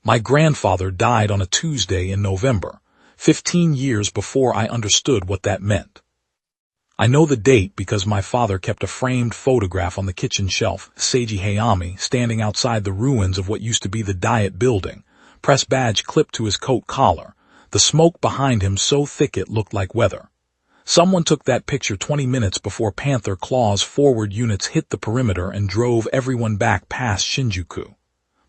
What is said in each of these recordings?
My grandfather died on a Tuesday in November, 15 years before I understood what that meant. I know the date because my father kept a framed photograph on the kitchen shelf, Seiji Hayami standing outside the ruins of what used to be the Diet building, press badge clipped to his coat collar, the smoke behind him so thick it looked like weather. Someone took that picture 20 minutes before Panther Claw's forward units hit the perimeter and drove everyone back past Shinjuku.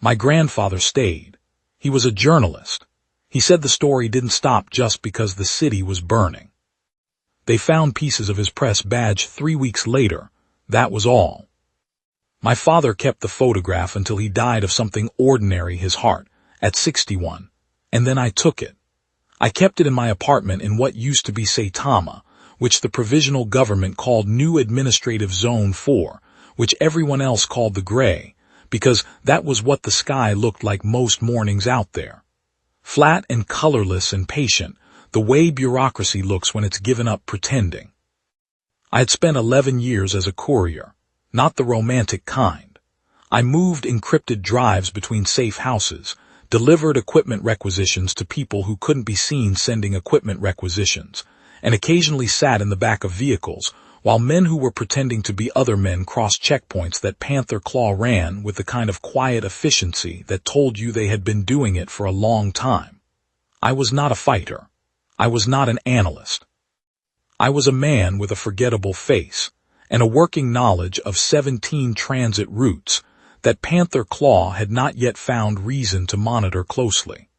My grandfather stayed. He was a journalist. He said the story didn't stop just because the city was burning. They found pieces of his press badge 3 weeks later. That was all. My father kept the photograph until he died of something ordinary, his heart, at 61, and then I took it. I kept it in my apartment in what used to be Saitama, which the provisional government called New Administrative Zone 4, which everyone else called the Gray, because that was what the sky looked like most mornings out there. Flat and colorless and patient, the way bureaucracy looks when it's given up pretending. I had spent 11 years as a courier, not the romantic kind. I moved encrypted drives between safe houses, delivered equipment requisitions to people who couldn't be seen sending equipment requisitions, and occasionally sat in the back of vehicles, while men who were pretending to be other men crossed checkpoints that Panther Claw ran with the kind of quiet efficiency that told you they had been doing it for a long time. I was not a fighter. I was not an analyst. I was a man with a forgettable face and a working knowledge of 17 transit routes that Panther Claw had not yet found reason to monitor closely.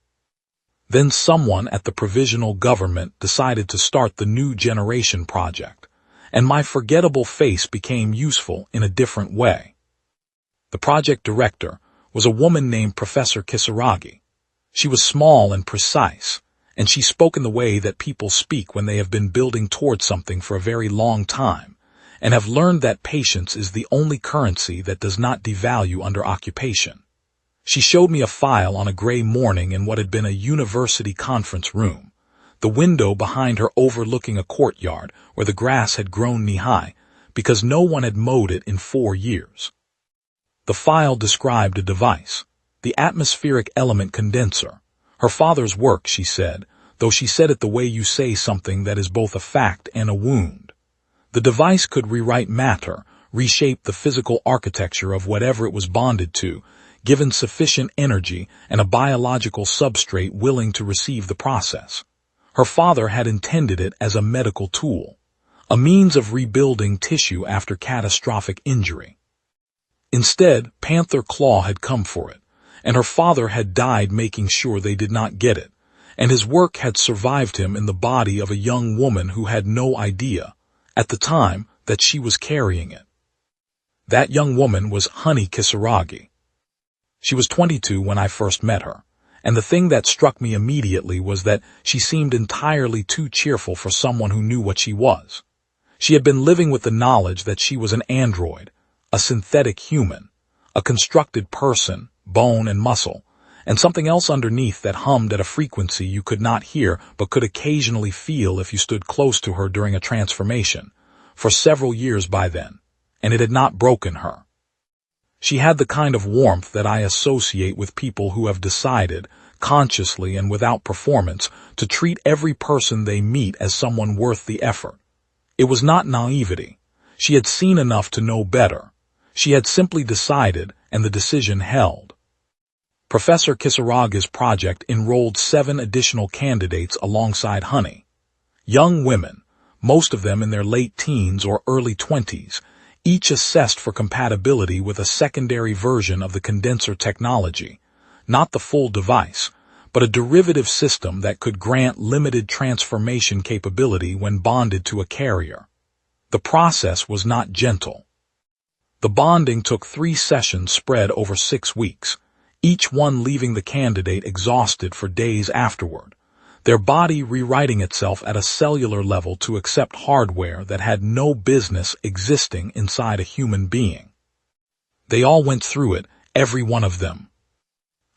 Then someone at the provisional government decided to start the New Generation project, and my forgettable face became useful in a different way. The project director was a woman named Professor Kisaragi. She was small and precise, and she spoke in the way that people speak when they have been building towards something for a very long time, and have learned that patience is the only currency that does not devalue under occupation. She showed me a file on a gray morning in what had been a university conference room, the window behind her overlooking a courtyard where the grass had grown knee-high because no one had mowed it in 4 years. The file described a device, the atmospheric element condenser. Her father's work, she said, though she said it the way you say something that is both a fact and a wound. The device could rewrite matter, reshape the physical architecture of whatever it was bonded to, given sufficient energy and a biological substrate willing to receive the process. Her father had intended it as a medical tool, a means of rebuilding tissue after catastrophic injury. Instead, Panther Claw had come for it, and her father had died making sure they did not get it, and his work had survived him in the body of a young woman who had no idea, at the time, that she was carrying it. That young woman was Honey Kisaragi. She was 22 when I first met her, and the thing that struck me immediately was that she seemed entirely too cheerful for someone who knew what she was. She had been living with the knowledge that she was an android, a synthetic human, a constructed person, bone and muscle, and something else underneath that hummed at a frequency you could not hear but could occasionally feel if you stood close to her during a transformation, for several years by then, and it had not broken her. She had the kind of warmth that I associate with people who have decided, consciously and without performance, to treat every person they meet as someone worth the effort. It was not naivety. She had seen enough to know better. She had simply decided, and the decision held. Professor Kisaragi's project enrolled 7 additional candidates alongside Honey. Young women, most of them in their late teens or early 20s, each assessed for compatibility with a secondary version of the condenser technology, not the full device, but a derivative system that could grant limited transformation capability when bonded to a carrier. The process was not gentle. The bonding took 3 sessions spread over 6 weeks, each one leaving the candidate exhausted for days afterward, their body rewriting itself at a cellular level to accept hardware that had no business existing inside a human being. They all went through it, every one of them.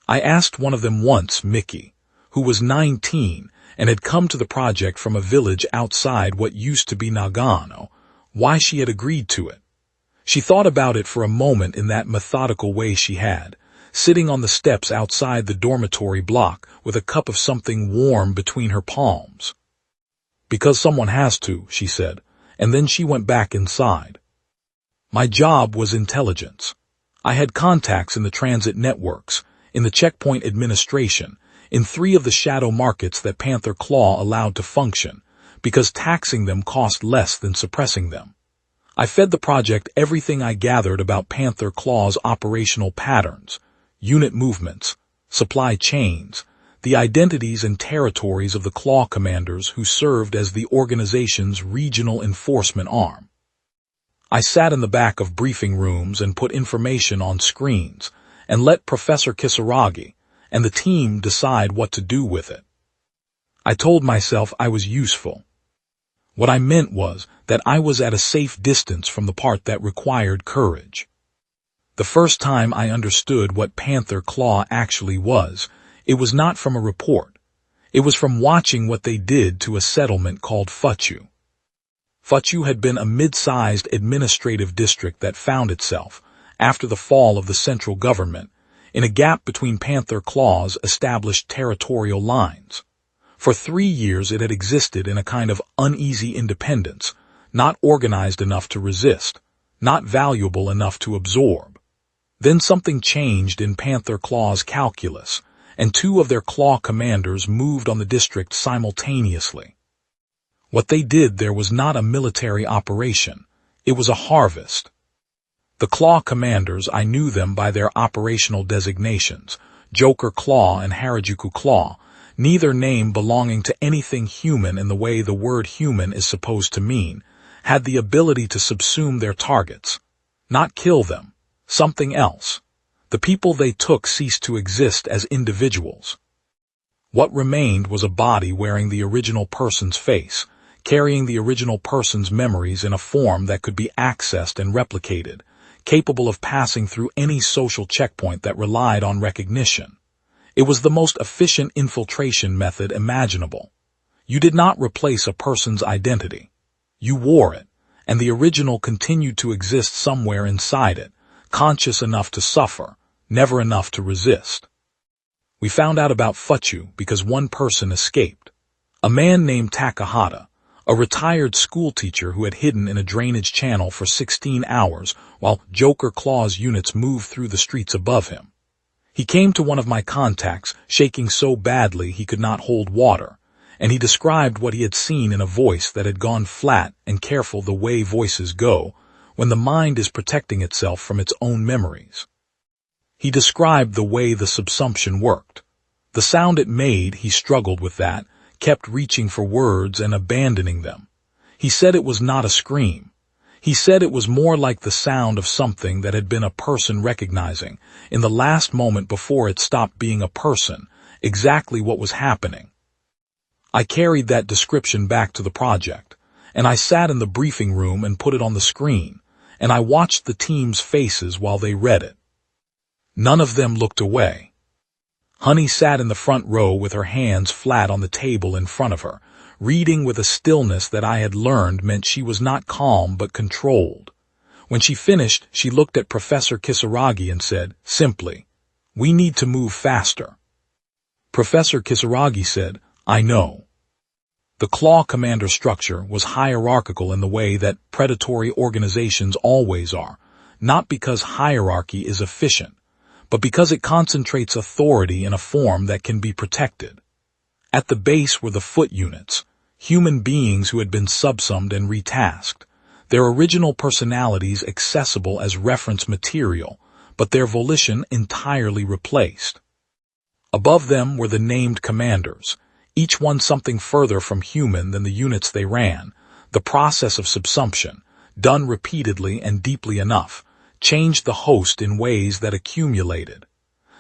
I asked one of them once, Mickey, who was 19 and had come to the project from a village outside what used to be Nagano, why she had agreed to it. She thought about it for a moment in that methodical way she had, sitting on the steps outside the dormitory block with a cup of something warm between her palms. "Because someone has to," she said, and then she went back inside. My job was intelligence. I had contacts in the transit networks, in the checkpoint administration, in 3 of the shadow markets that Panther Claw allowed to function, because taxing them cost less than suppressing them. I fed the project everything I gathered about Panther Claw's operational patterns, unit movements, supply chains, the identities and territories of the Claw commanders who served as the organization's regional enforcement arm. I sat in the back of briefing rooms and put information on screens, and let Professor Kisaragi and the team decide what to do with it. I told myself I was useful. What I meant was that I was at a safe distance from the part that required courage. The first time I understood what Panther Claw actually was, it was not from a report. It was from watching what they did to a settlement called Fuchu. Fuchu had been a mid-sized administrative district that found itself, after the fall of the central government, in a gap between Panther Claw's established territorial lines. For 3 years it had existed in a kind of uneasy independence, not organized enough to resist, not valuable enough to absorb. Then something changed in Panther Claw's calculus, and 2 of their Claw commanders moved on the district simultaneously. What they did there was not a military operation, it was a harvest. The Claw commanders, I knew them by their operational designations, Joker Claw and Harajuku Claw, neither name belonging to anything human in the way the word human is supposed to mean, had the ability to subsume their targets. Not kill them, something else. The people they took ceased to exist as individuals. What remained was a body wearing the original person's face, carrying the original person's memories in a form that could be accessed and replicated, capable of passing through any social checkpoint that relied on recognition. It was the most efficient infiltration method imaginable. You did not replace a person's identity. You wore it, and the original continued to exist somewhere inside it, conscious enough to suffer, never enough to resist. We found out about Fuchu because one person escaped. A man named Takahata, a retired schoolteacher who had hidden in a drainage channel for 16 hours while Joker Claw's units moved through the streets above him. He came to one of my contacts, shaking so badly he could not hold water, and he described what he had seen in a voice that had gone flat and careful the way voices go when the mind is protecting itself from its own memories. He described the way the subsumption worked. The sound it made, he struggled with that, kept reaching for words and abandoning them. He said it was not a scream. He said it was more like the sound of something that had been a person recognizing, in the last moment before it stopped being a person, exactly what was happening. I carried that description back to the project, and I sat in the briefing room and put it on the screen, and I watched the team's faces while they read it. None of them looked away. Honey sat in the front row with her hands flat on the table in front of her, reading with a stillness that I had learned meant she was not calm but controlled. When she finished, she looked at Professor Kisaragi and said, simply, "We need to move faster." Professor Kisaragi said, "I know." The Claw commander structure was hierarchical in the way that predatory organizations always are, not because hierarchy is efficient, but because it concentrates authority in a form that can be protected. At the base were the foot units, human beings who had been subsummed and retasked, their original personalities accessible as reference material, but their volition entirely replaced. Above them were the named commanders, each one something further from human than the units they ran. The process of subsumption, done repeatedly and deeply enough, changed the host in ways that accumulated.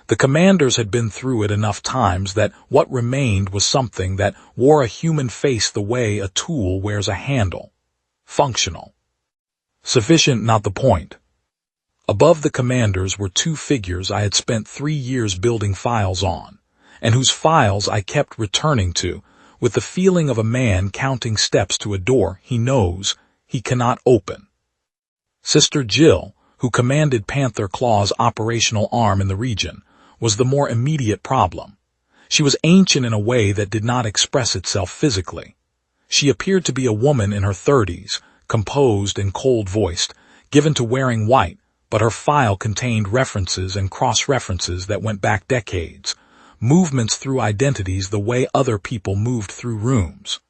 The commanders had been through it enough times that what remained was something that wore a human face the way a tool wears a handle. Functional. Sufficient, not the point. Above the commanders were 2 figures I had spent 3 years building files on, and whose files I kept returning to, with the feeling of a man counting steps to a door he knows he cannot open. Sister Jill, who commanded Panther Claw's operational arm in the region, was the more immediate problem. She was ancient in a way that did not express itself physically. She appeared to be a woman in her 30s, composed and cold-voiced, given to wearing white, but her file contained references and cross-references that went back decades, movements through identities the way other people moved through rooms.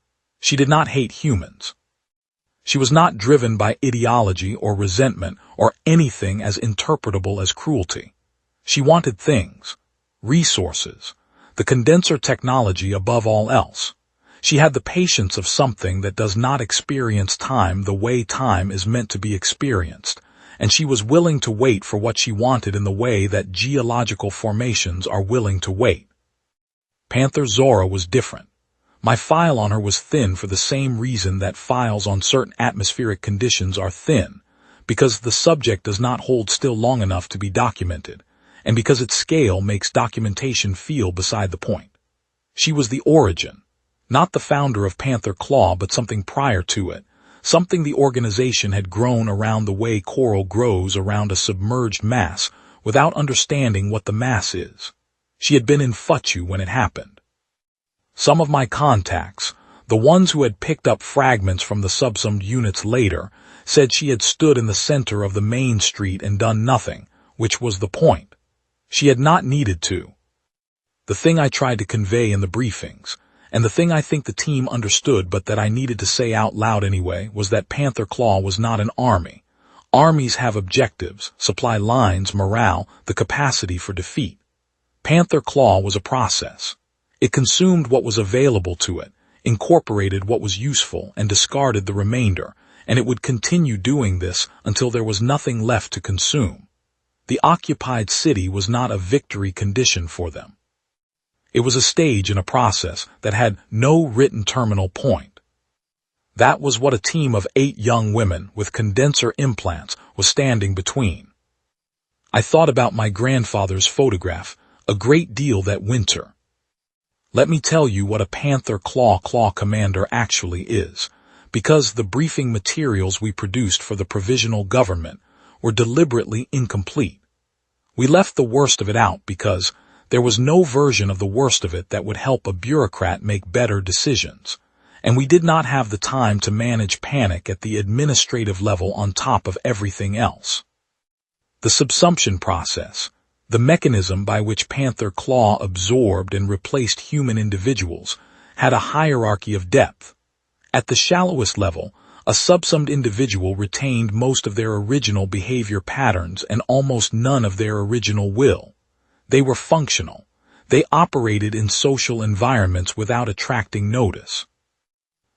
She did not hate humans. She was not driven by ideology or resentment or anything as interpretable as cruelty. She wanted things, resources, the condenser technology above all else. She had the patience of something that does not experience time the way time is meant to be experienced, and she was willing to wait for what she wanted in the way that geological formations are willing to wait. Panther Zora was different. My file on her was thin for the same reason that files on certain atmospheric conditions are thin, because the subject does not hold still long enough to be documented, and because its scale makes documentation feel beside the point. She was the origin, not the founder of Panther Claw, but something prior to it, something the organization had grown around the way coral grows around a submerged mass without understanding what the mass is. She had been in Futu when it happened. Some of my contacts, the ones who had picked up fragments from the subsummed units later, said she had stood in the center of the main street and done nothing, which was the point. She had not needed to. The thing I tried to convey in the briefings, and the thing I think the team understood but that I needed to say out loud anyway, was that Panther Claw was not an army. Armies have objectives, supply lines, morale, the capacity for defeat. Panther Claw was a process. It consumed what was available to it, incorporated what was useful, and discarded the remainder, and it would continue doing this until there was nothing left to consume. The occupied city was not a victory condition for them. It was a stage in a process that had no written terminal point. That was what a team of 8 young women with condenser implants was standing between. I thought about my grandfather's photograph a great deal that winter. Let me tell you what a Panther Claw commander actually is, because the briefing materials we produced for the provisional government were deliberately incomplete. We left the worst of it out because there was no version of the worst of it that would help a bureaucrat make better decisions, and we did not have the time to manage panic at the administrative level on top of everything else. The subsumption process, the mechanism by which Panther Claw absorbed and replaced human individuals, had a hierarchy of depth. At the shallowest level, a subsummed individual retained most of their original behavior patterns and almost none of their original will. They were functional. They operated in social environments without attracting notice.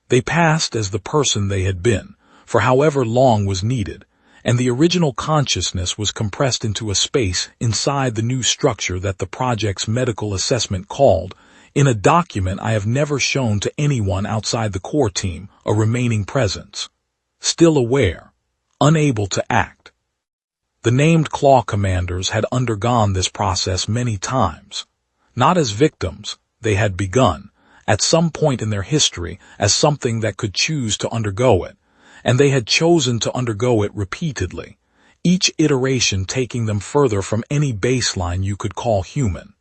They passed as the person they had been, for however long was needed, and the original consciousness was compressed into a space inside the new structure that the project's medical assessment called, in a document I have never shown to anyone outside the core team, a remaining presence. Still aware, unable to act. The named Claw commanders had undergone this process many times. Not as victims, they had begun, at some point in their history, as something that could choose to undergo it, and they had chosen to undergo it repeatedly, each iteration taking them further from any baseline you could call human.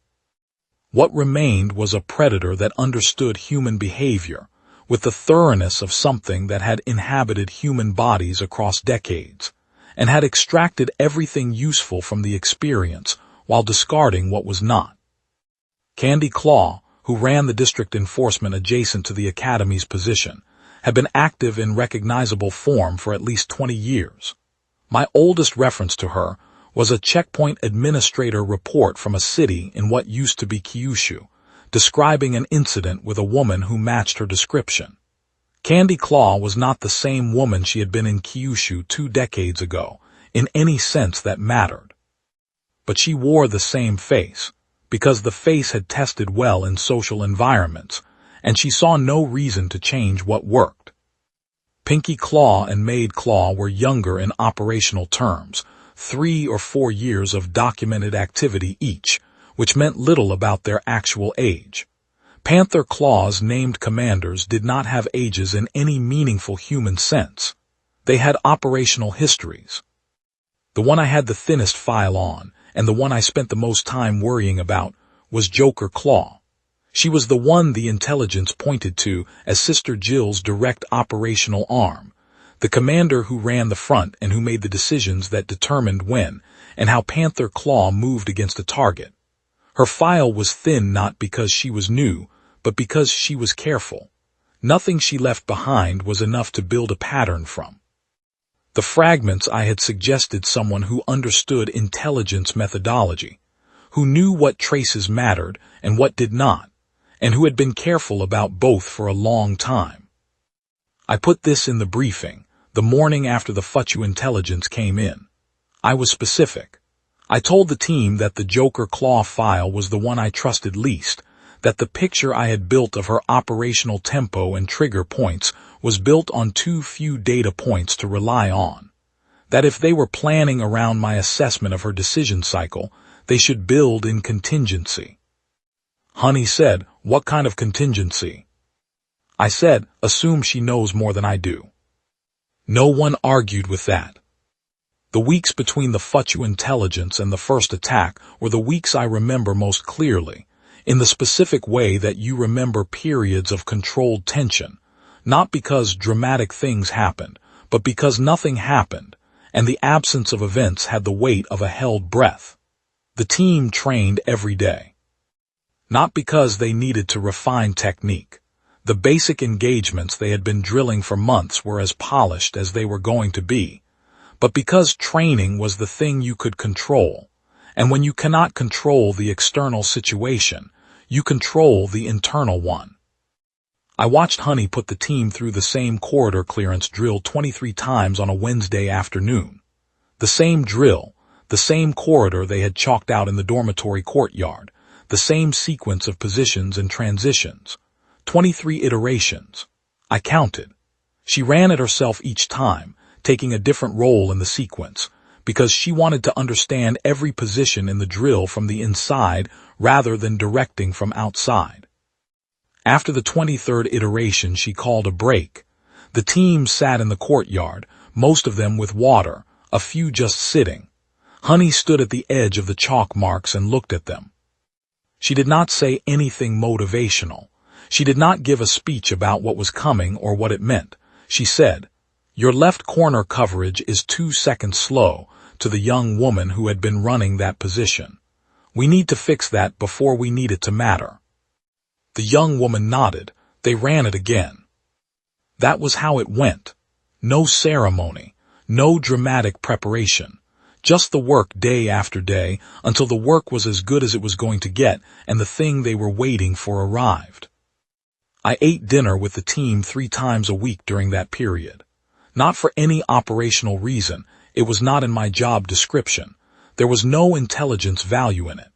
What remained was a predator that understood human behavior, with the thoroughness of something that had inhabited human bodies across decades, and had extracted everything useful from the experience while discarding what was not. Candy Claw, who ran the district enforcement adjacent to the Academy's position, had been active in recognizable form for at least 20 years. My oldest reference to her was a checkpoint administrator report from a city in what used to be Kyushu, describing an incident with a woman who matched her description. Candy Claw was not the same woman she had been in Kyushu 2 decades ago, in any sense that mattered. But she wore the same face, because the face had tested well in social environments, and she saw no reason to change what worked. Pinky Claw and Maid Claw were younger in operational terms, 3 or 4 years of documented activity each, which meant little about their actual age. Panther Claw's named commanders did not have ages in any meaningful human sense. They had operational histories. The one I had the thinnest file on, and the one I spent the most time worrying about, was Panther Claw. She was the one the intelligence pointed to as Sister Jill's direct operational arm, the commander who ran the front and who made the decisions that determined when and how Panther Claw moved against a target. Her file was thin not because she was new, but because she was careful. Nothing she left behind was enough to build a pattern from. The fragments I had suggested someone who understood intelligence methodology, who knew what traces mattered and what did not, and who had been careful about both for a long time. I put this in the briefing, the morning after the Futu intelligence came in. I was specific. I told the team that the Panther Claw file was the one I trusted least, that the picture I had built of her operational tempo and trigger points was built on too few data points to rely on, that if they were planning around my assessment of her decision cycle, they should build in contingency. Honey said, "What kind of contingency?" I said, "Assume she knows more than I do." No one argued with that. The weeks between the Futu intelligence and the first attack were the weeks I remember most clearly, in the specific way that you remember periods of controlled tension, not because dramatic things happened, but because nothing happened, and the absence of events had the weight of a held breath. The team trained every day. Not because they needed to refine technique. The basic engagements they had been drilling for months were as polished as they were going to be, but because training was the thing you could control, and when you cannot control the external situation, you control the internal one. I watched Honey put the team through the same corridor clearance drill 23 times on a Wednesday afternoon. The same drill, the same corridor they had chalked out in the dormitory courtyard, the same sequence of positions and transitions. 23 iterations. I counted. She ran it herself each time, taking a different role in the sequence, because she wanted to understand every position in the drill from the inside rather than directing from outside. After the 23rd iteration, she called a break. The team sat in the courtyard, most of them with water, a few just sitting. Honey stood at the edge of the chalk marks and looked at them. She did not say anything motivational. She did not give a speech about what was coming or what it meant. She said, "Your left corner coverage is 2 seconds slow," to the young woman who had been running that position. "We need to fix that before we need it to matter." The young woman nodded. They ran it again. That was how it went. No ceremony, no dramatic preparation. Just the work day after day until the work was as good as it was going to get and the thing they were waiting for arrived. I ate dinner with the team 3 times a week during that period. Not for any operational reason. It was not in my job description. There was no intelligence value in it.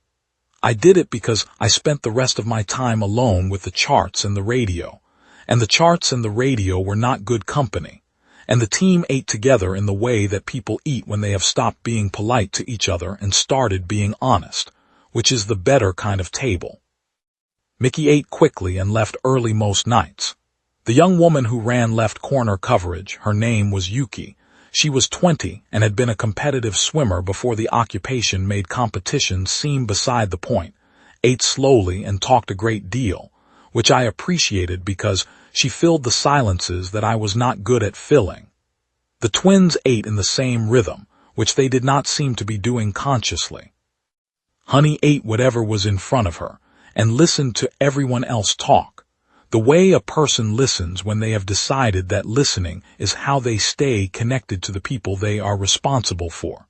I did it because I spent the rest of my time alone with the charts and the radio, and the charts and the radio were not good company, and the team ate together in the way that people eat when they have stopped being polite to each other and started being honest, which is the better kind of table. Mickey ate quickly and left early most nights. The young woman who ran left corner coverage, her name was Yuki. She was 20 and had been a competitive swimmer before the occupation made competition seem beside the point, ate slowly and talked a great deal, which I appreciated because she filled the silences that I was not good at filling. The twins ate in the same rhythm, which they did not seem to be doing consciously. Honey ate whatever was in front of her, and listened to everyone else talk, the way a person listens when they have decided that listening is how they stay connected to the people they are responsible for.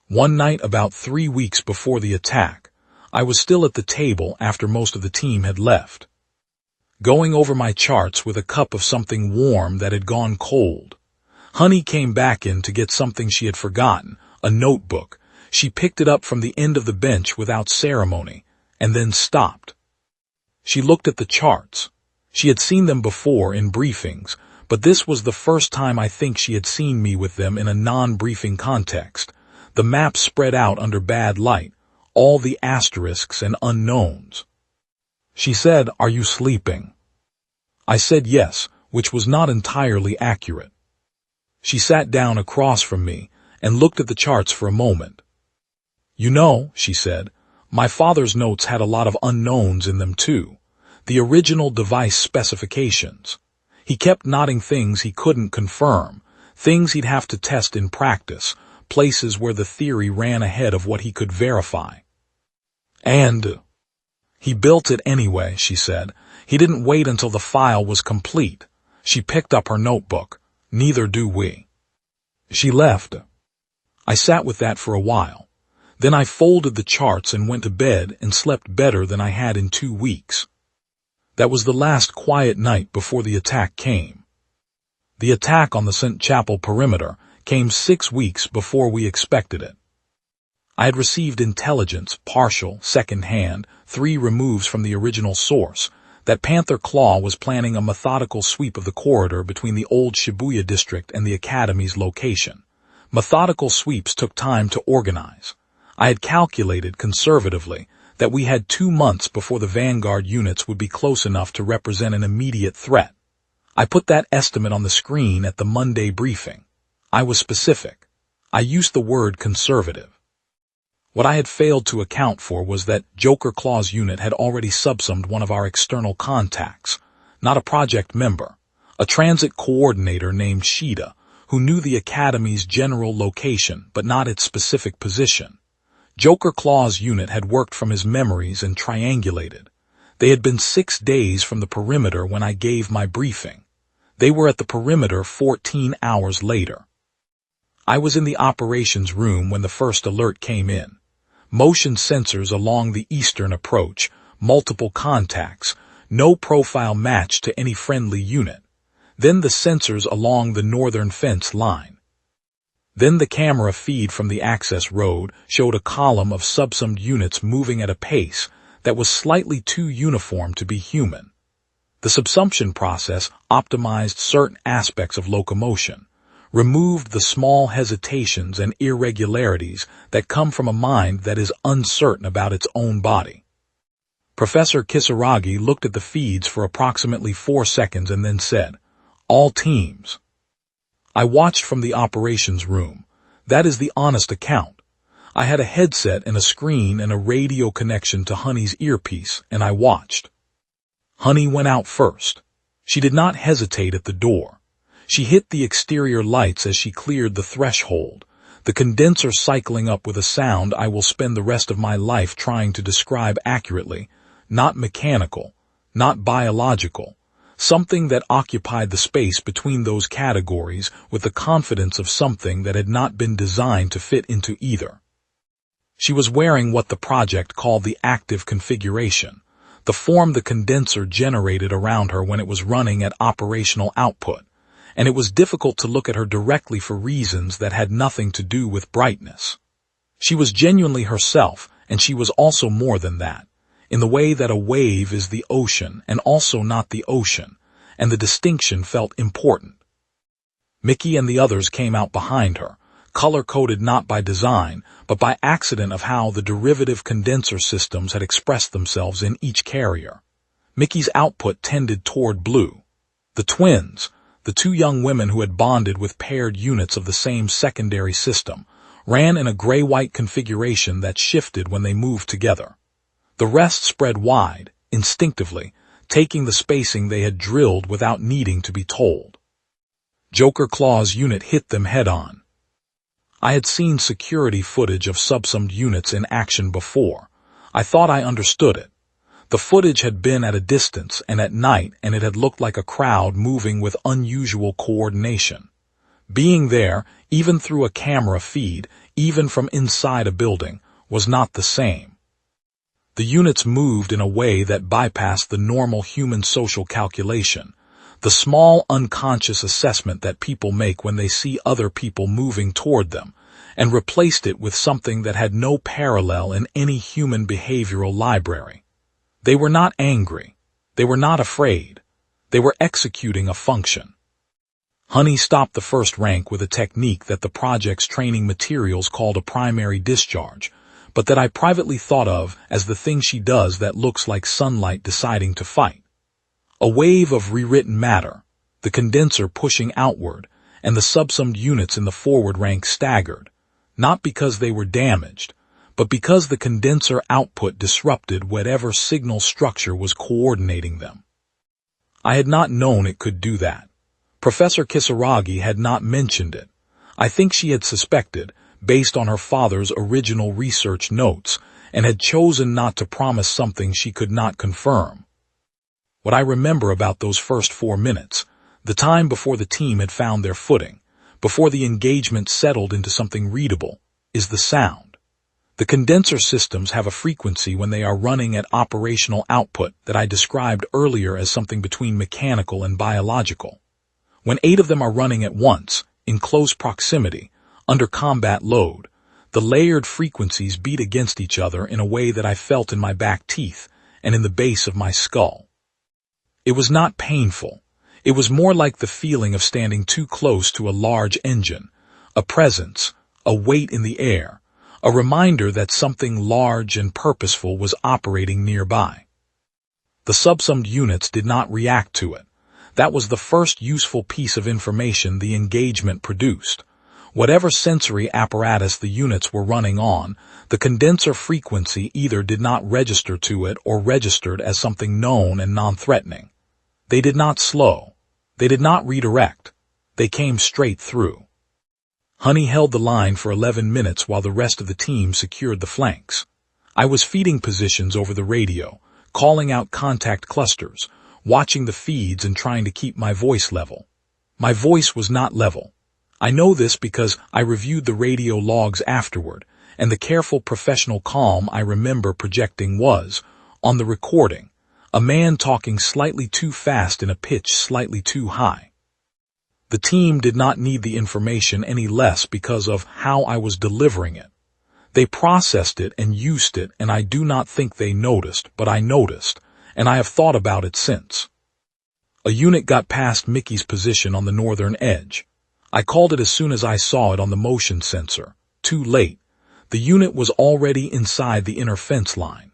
One night about 3 weeks before the attack, I was still at the table after most of the team had left, going over my charts with a cup of something warm that had gone cold. Honey came back in to get something she had forgotten, a notebook. She picked it up from the end of the bench without ceremony, and then stopped. She looked at the charts. She had seen them before in briefings, but this was the first time I think she had seen me with them in a non-briefing context. The map spread out under bad light, all the asterisks and unknowns. She said, "Are you sleeping?" I said yes, which was not entirely accurate. She sat down across from me, and looked at the charts for a moment. "You know," she said, "my father's notes had a lot of unknowns in them too. The original device specifications. He kept nodding things he couldn't confirm, things he'd have to test in practice, places where the theory ran ahead of what he could verify. And he built it anyway," she said. "He didn't wait until the file was complete." She picked up her notebook. "Neither do we." She left. I sat with that for a while. Then I folded the charts and went to bed and slept better than I had in 2 weeks. That was the last quiet night before the attack came. The attack on the St. Chapel perimeter came 6 weeks before we expected it. I had received intelligence, partial, second-hand, 3 removes from the original source, that Panther Claw was planning a methodical sweep of the corridor between the old Shibuya district and the Academy's location. Methodical sweeps took time to organize. I had calculated conservatively that we had 2 months before the vanguard units would be close enough to represent an immediate threat. I put that estimate on the screen at the Monday briefing. I was specific. I used the word conservative. What I had failed to account for was that Joker Claw's unit had already subsummed one of our external contacts, not a project member, a transit coordinator named Shida, who knew the Academy's general location but not its specific position. Joker Claw's unit had worked from his memories and triangulated. They had been 6 days from the perimeter when I gave my briefing. They were at the perimeter 14 hours later. I was in the operations room when the first alert came in. Motion sensors along the eastern approach, multiple contacts, no profile match to any friendly unit. Then the sensors along the northern fence line. Then the camera feed from the access road showed a column of subsummed units moving at a pace that was slightly too uniform to be human. The subsumption process optimized certain aspects of locomotion, removed the small hesitations and irregularities that come from a mind that is uncertain about its own body. Professor Kisaragi looked at the feeds for approximately 4 seconds and then said, "All teams." I watched from the operations room. That is the honest account. I had a headset and a screen and a radio connection to Honey's earpiece, and I watched. Honey went out first. She did not hesitate at the door. She hit the exterior lights as she cleared the threshold, the condenser cycling up with a sound I will spend the rest of my life trying to describe accurately, not mechanical, not biological, something that occupied the space between those categories with the confidence of something that had not been designed to fit into either. She was wearing what the project called the active configuration, the form the condenser generated around her when it was running at operational output, and it was difficult to look at her directly for reasons that had nothing to do with brightness. She was genuinely herself, and she was also more than that, in the way that a wave is the ocean and also not the ocean, and the distinction felt important. Mickey and the others came out behind her, color-coded not by design, but by accident of how the derivative condenser systems had expressed themselves in each carrier. Mickey's output tended toward blue. The twins, the 2 young women who had bonded with paired units of the same secondary system, ran in a gray-white configuration that shifted when they moved together. The rest spread wide, instinctively, taking the spacing they had drilled without needing to be told. Joker Claw's unit hit them head-on. I had seen security footage of subsummed units in action before. I thought I understood it. The footage had been at a distance and at night, and it had looked like a crowd moving with unusual coordination. Being there, even through a camera feed, even from inside a building, was not the same. The units moved in a way that bypassed the normal human social calculation, the small unconscious assessment that people make when they see other people moving toward them, and replaced it with something that had no parallel in any human behavioral library. They were not angry. They were not afraid. They were executing a function. Honey stopped the first rank with a technique that the project's training materials called a primary discharge, but that I privately thought of as the thing she does that looks like sunlight deciding to fight. A wave of rewritten matter, the condenser pushing outward, and the subsummed units in the forward rank staggered, not because they were damaged, but because the condenser output disrupted whatever signal structure was coordinating them. I had not known it could do that. Professor Kisaragi had not mentioned it. I think she had suspected, based on her father's original research notes, and had chosen not to promise something she could not confirm. What I remember about those first 4 minutes, the time before the team had found their footing, before the engagement settled into something readable, is the sound. The condenser systems have a frequency when they are running at operational output that I described earlier as something between mechanical and biological. When 8 of them are running at once, in close proximity, under combat load, the layered frequencies beat against each other in a way that I felt in my back teeth and in the base of my skull. It was not painful. It was more like the feeling of standing too close to a large engine, a presence, a weight in the air, a reminder that something large and purposeful was operating nearby. The subsummed units did not react to it. That was the first useful piece of information the engagement produced. Whatever sensory apparatus the units were running on, the condenser frequency either did not register to it or registered as something known and non-threatening. They did not slow. They did not redirect. They came straight through. Honey held the line for 11 minutes while the rest of the team secured the flanks. I was feeding positions over the radio, calling out contact clusters, watching the feeds and trying to keep my voice level. My voice was not level. I know this because I reviewed the radio logs afterward, and the careful professional calm I remember projecting was, on the recording, a man talking slightly too fast in a pitch slightly too high. The team did not need the information any less because of how I was delivering it. They processed it and used it, and I do not think they noticed, but I noticed, and I have thought about it since. A unit got past Mickey's position on the northern edge. I called it as soon as I saw it on the motion sensor. Too late. The unit was already inside the inner fence line.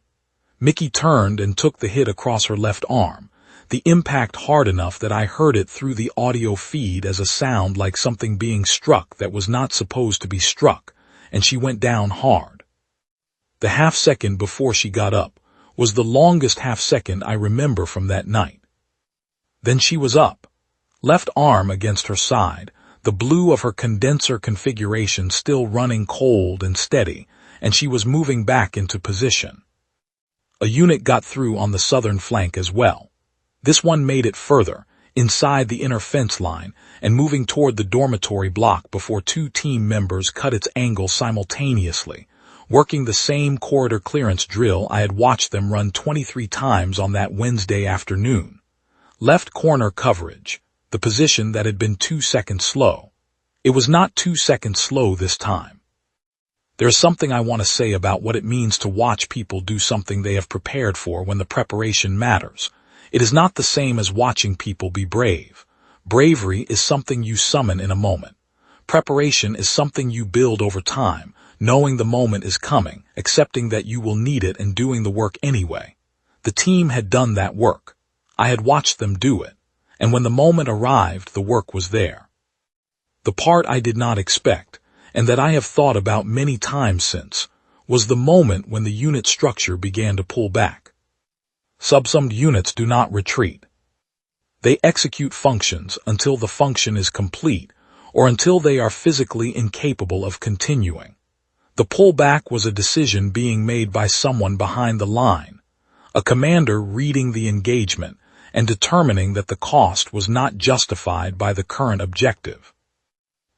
Mickey turned and took the hit across her left arm, the impact hard enough that I heard it through the audio feed as a sound like something being struck that was not supposed to be struck, and she went down hard. The half-second before she got up was the longest half-second I remember from that night. Then she was up, left arm against her side, the blue of her condenser configuration still running cold and steady, and she was moving back into position. A unit got through on the southern flank as well. This one made it further, inside the inner fence line, and moving toward the dormitory block before 2 team members cut its angle simultaneously, working the same corridor clearance drill I had watched them run 23 times on that Wednesday afternoon. Left corner coverage, the position that had been 2 seconds slow. It was not 2 seconds slow this time. There's something I want to say about what it means to watch people do something they have prepared for when the preparation matters. It is not the same as watching people be brave. Bravery is something you summon in a moment. Preparation is something you build over time, knowing the moment is coming, accepting that you will need it and doing the work anyway. The team had done that work. I had watched them do it, and when the moment arrived, the work was there. The part I did not expect, and that I have thought about many times since, was the moment when the unit structure began to pull back. Subsummed units do not retreat. They execute functions until the function is complete, or until they are physically incapable of continuing. The pullback was a decision being made by someone behind the line, a commander reading the engagement and determining that the cost was not justified by the current objective.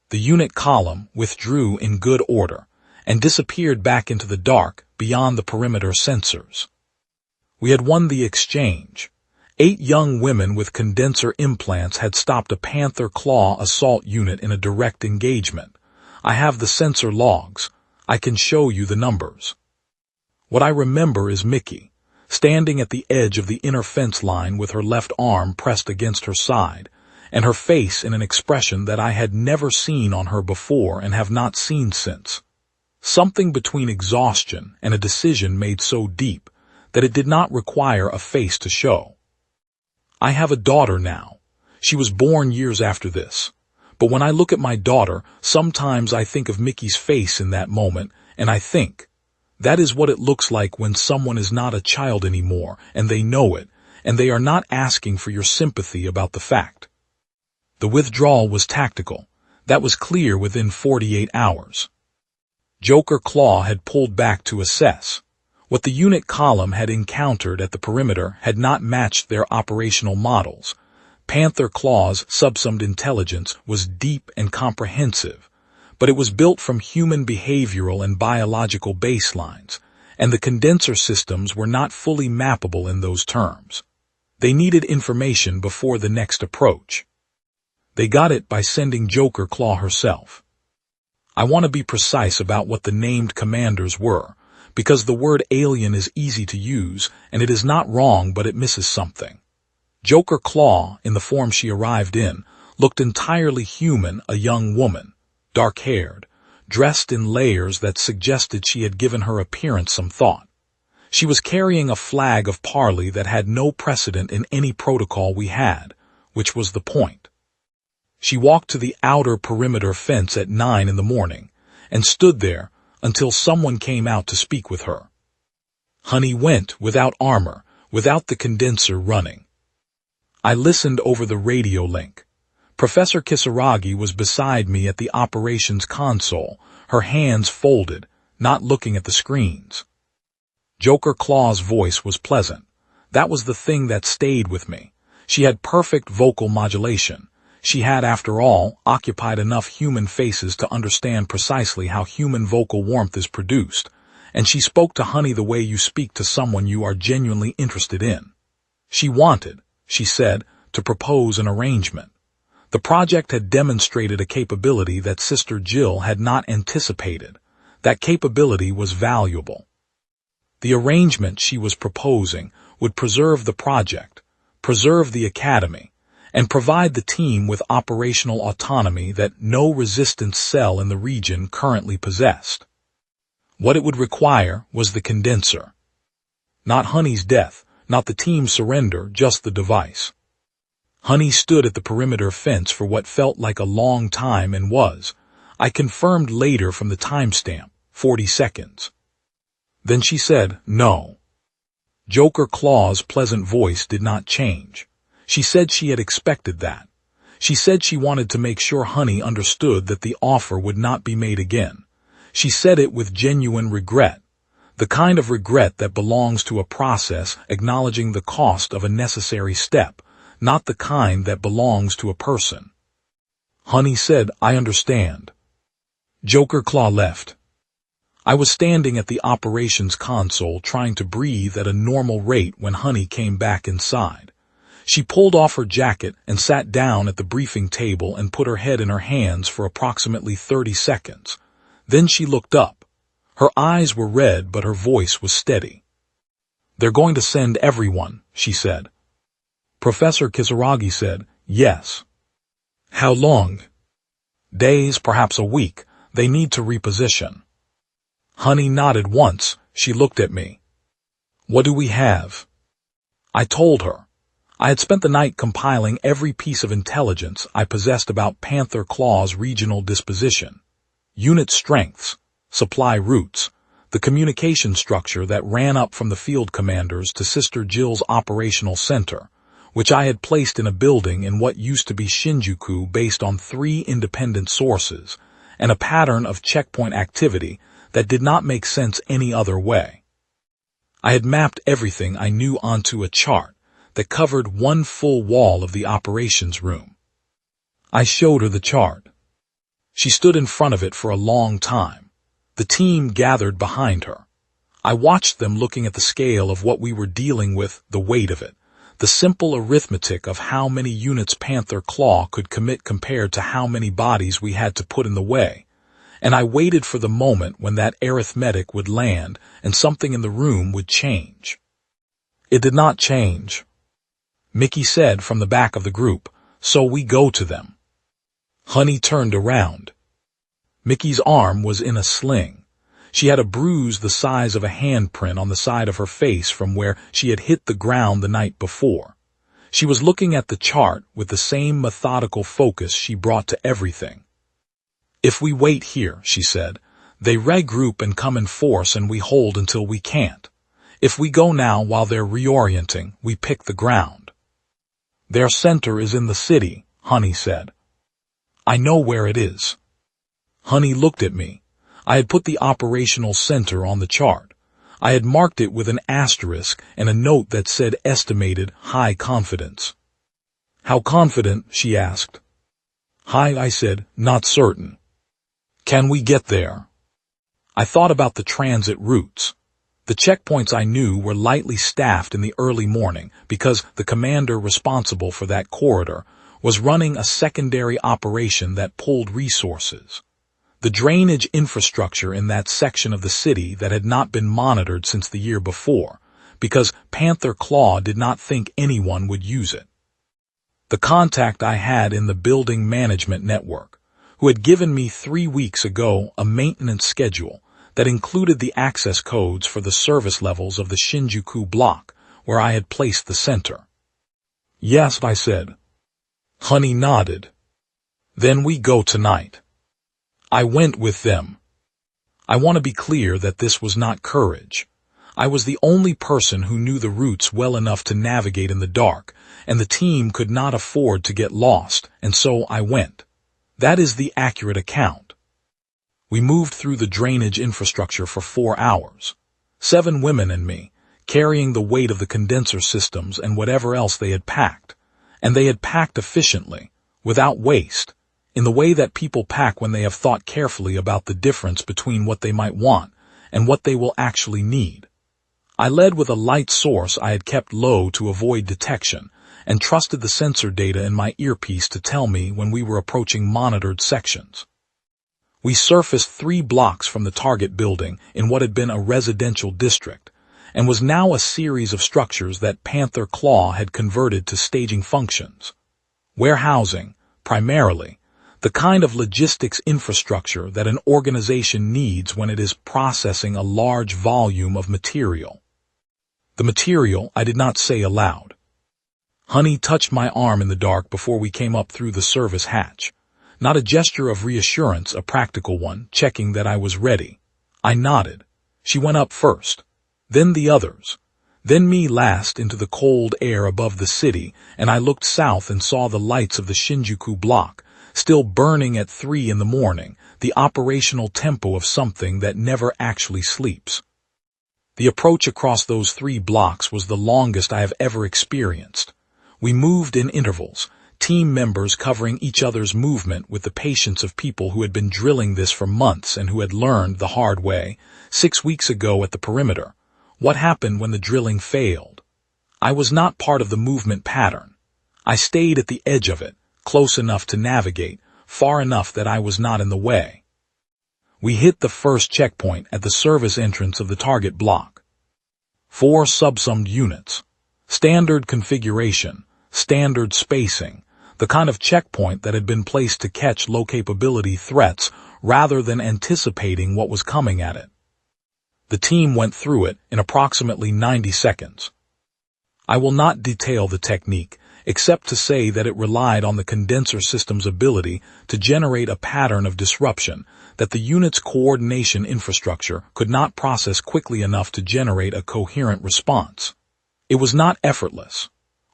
The unit column withdrew in good order and disappeared back into the dark beyond the perimeter sensors. We had won the exchange. 8 young women with condenser implants had stopped a Panther Claw assault unit in a direct engagement. I have the sensor logs. I can show you the numbers. What I remember is Mickey, standing at the edge of the inner fence line with her left arm pressed against her side, and her face in an expression that I had never seen on her before and have not seen since. Something between exhaustion and a decision made so deep that it did not require a face to show. I have a daughter now. She was born years after this. But when I look at my daughter, sometimes I think of Mickey's face in that moment, and I think, that is what it looks like when someone is not a child anymore, and they know it, and they are not asking for your sympathy about the fact. The withdrawal was tactical. That was clear within 48 hours. Joker Claw had pulled back to assess. What the unit column had encountered at the perimeter had not matched their operational models. Panther Claw's subsummed intelligence was deep and comprehensive, but it was built from human behavioral and biological baselines, and the condenser systems were not fully mappable in those terms. They needed information before the next approach. They got it by sending Joker Claw herself. I want to be precise about what the named commanders were, because the word alien is easy to use, and it is not wrong, but it misses something. Joker Claw, in the form she arrived in, looked entirely human, a young woman, dark-haired, dressed in layers that suggested she had given her appearance some thought. She was carrying a flag of parley that had no precedent in any protocol we had, which was the point. She walked to the outer perimeter fence at 9 in the morning, and stood there until someone came out to speak with her. Honey went without armor, without the condenser running. I listened over the radio link. Professor Kisaragi was beside me at the operations console, her hands folded, not looking at the screens. Joker Claw's voice was pleasant. That was the thing that stayed with me. She had perfect vocal modulation. She had, after all, occupied enough human faces to understand precisely how human vocal warmth is produced, and she spoke to Honey the way you speak to someone you are genuinely interested in. She wanted, she said, to propose an arrangement. The project had demonstrated a capability that Sister Jill had not anticipated. That capability was valuable. The arrangement she was proposing would preserve the project, preserve the academy, and provide the team with operational autonomy that no resistance cell in the region currently possessed. What it would require was the condenser. Not Honey's death, not the team's surrender, just the device. Honey stood at the perimeter fence for what felt like a long time and was, I confirmed later from the timestamp, 40 seconds. Then she said, no. Joker Claw's pleasant voice did not change. She said she had expected that. She said she wanted to make sure Honey understood that the offer would not be made again. She said it with genuine regret, the kind of regret that belongs to a process acknowledging the cost of a necessary step, not the kind that belongs to a person. Honey said, I understand. Joker Claw left. I was standing at the operations console trying to breathe at a normal rate when Honey came back inside. She pulled off her jacket and sat down at the briefing table and put her head in her hands for approximately 30 seconds. Then she looked up. Her eyes were red, but her voice was steady. They're going to send everyone, she said. Professor Kisaragi said, yes. How long? Days, perhaps a week. They need to reposition. Honey nodded once. She looked at me. What do we have? I told her. I had spent the night compiling every piece of intelligence I possessed about Panther Claw's regional disposition, unit strengths, supply routes, the communication structure that ran up from the field commanders to Sister Jill's operational center, which I had placed in a building in what used to be Shinjuku based on 3 independent sources, and a pattern of checkpoint activity that did not make sense any other way. I had mapped everything I knew onto a chart that covered one full wall of the operations room. I showed her the chart. She stood in front of it for a long time. The team gathered behind her. I watched them looking at the scale of what we were dealing with, the weight of it, the simple arithmetic of how many units Panther Claw could commit compared to how many bodies we had to put in the way. And I waited for the moment when that arithmetic would land and something in the room would change. It did not change. Mickey said from the back of the group, so we go to them. Honey turned around. Mickey's arm was in a sling. She had a bruise the size of a handprint on the side of her face from where she had hit the ground the night before. She was looking at the chart with the same methodical focus she brought to everything. "If we wait here," she said, "they regroup and come in force and we hold until we can't. If we go now while they're reorienting, we pick the ground." "Their center is in the city," Honey said. "I know where it is." Honey looked at me. I had put the operational center on the chart. I had marked it with an asterisk and a note that said estimated high confidence. "How confident?" she asked. "High," I said, "not certain." "Can we get there?" I thought about the transit routes. The checkpoints I knew were lightly staffed in the early morning because the commander responsible for that corridor was running a secondary operation that pulled resources. The drainage infrastructure in that section of the city that had not been monitored since the year before, because Panther Claw did not think anyone would use it. The contact I had in the building management network, who had given me 3 weeks ago a maintenance schedule that included the access codes for the service levels of the Shinjuku block where I had placed the center. "Yes," I said. Honey nodded. "Then we go tonight." I went with them. I want to be clear that this was not courage. I was the only person who knew the routes well enough to navigate in the dark, and the team could not afford to get lost, and so I went. That is the accurate account. We moved through the drainage infrastructure for 4 hours. 7 women and me, carrying the weight of the condenser systems and whatever else they had packed. And they had packed efficiently, without waste, in the way that people pack when they have thought carefully about the difference between what they might want and what they will actually need. I led with a light source I had kept low to avoid detection, and trusted the sensor data in my earpiece to tell me when we were approaching monitored sections. We surfaced 3 blocks from the target building in what had been a residential district, and was now a series of structures that Panther Claw had converted to staging functions. Warehousing, primarily, the kind of logistics infrastructure that an organization needs when it is processing a large volume of material. The material I did not say aloud. Honey touched my arm in the dark before we came up through the service hatch. Not a gesture of reassurance, a practical one, checking that I was ready. I nodded. She went up first, then the others, then me last into the cold air above the city, and I looked south and saw the lights of the Shinjuku block, still burning at 3 in the morning, the operational tempo of something that never actually sleeps. The approach across those 3 blocks was the longest I have ever experienced. We moved in intervals, team members covering each other's movement with the patience of people who had been drilling this for months and who had learned the hard way, 6 weeks ago at the perimeter, what happened when the drilling failed. I was not part of the movement pattern. I stayed at the edge of it, close enough to navigate, far enough that I was not in the way. We hit the first checkpoint at the service entrance of the target block. 4 subsummed units. Standard configuration, standard spacing, the kind of checkpoint that had been placed to catch low-capability threats rather than anticipating what was coming at it. The team went through it in approximately 90 seconds. I will not detail the technique, except to say that it relied on the condenser system's ability to generate a pattern of disruption that the unit's coordination infrastructure could not process quickly enough to generate a coherent response. It was not effortless.